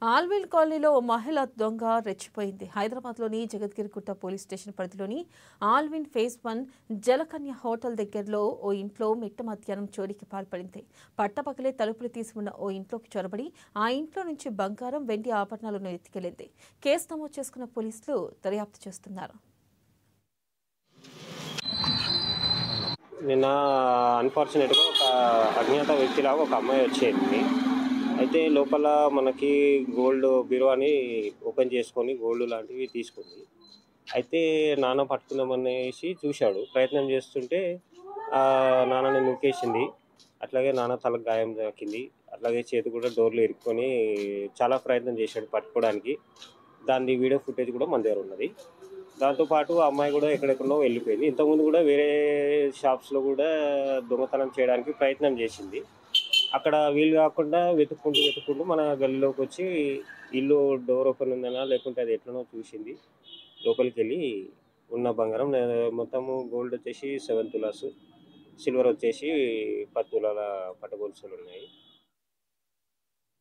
Orville కాలనీలో ఓ మహిళ దొంగ రెచ్చిపోయింది. హైదరాబాద్లోని జగద్గిరిగుట్ట పోలీస్ స్టేషన్ పరిధిలోని ఆల్విన్ ఫేజ్ 1 జలకన్య హోటల్ దగ్గరలో ఓ ఇంట్లో మిట్ట మధ్యాహ్నం చోరీకి పాల్పడింది. పట్టపగలే తలుపులు తీసి ఉన్న ఓ ఇంట్లోకి చొరబడి ఆ ఇంట్లో నుంచి బంగారం, వెండి ఆభరణాలను ఎత్తుకెళ్లింది. కేసు నమోదు చేసుకున్న పోలీసులు దర్యాప్తు చేస్తున్నారు. నిన్న అన్ఫార్చునేట్గా ఒక అజ్ఞాత వ్యక్తిలాగా ఒక అమ్మాయి వచ్చేది. అయితే లోపల మనకి గోల్డ్ బీరువాని ఓపెన్ చేసుకొని గోల్డ్ లాంటివి తీసుకుంది. అయితే నాన్న పట్టుకుందామనేసి చూశాడు, ప్రయత్నం చేస్తుంటే నాన్నని నూకేసింది. అట్లాగే నాన్న తలకు గాయం తాకింది. అట్లాగే చేతి కూడా డోర్లు ఇరుక్కొని చాలా ప్రయత్నం చేశాడు పట్టుకోవడానికి. దాని వీడియో ఫుటేజ్ కూడా మన దగ్గర ఉన్నది. దాంతోపాటు ఆ అమ్మాయి కూడా ఎక్కడెక్కడో వెళ్ళిపోయింది. ఇంతకుముందు కూడా వేరే షాప్స్లో కూడా దొంగతనం చేయడానికి ప్రయత్నం చేసింది. అక్కడ వీలు కాకుండా వెతుక్కుంటూ మన గల్లీలోకి వచ్చి ఇల్లు డోర్ ఓపెన్ ఉందనా లేకుంటే అది ఎట్లనో చూసింది. లోపలికి వెళ్ళి ఉన్న బంగారం మొత్తము గోల్డ్ వచ్చేసి 7 తులాస్, సిల్వర్ వచ్చేసి 10 తులాల పట్టగొలుసులు ఉన్నాయి.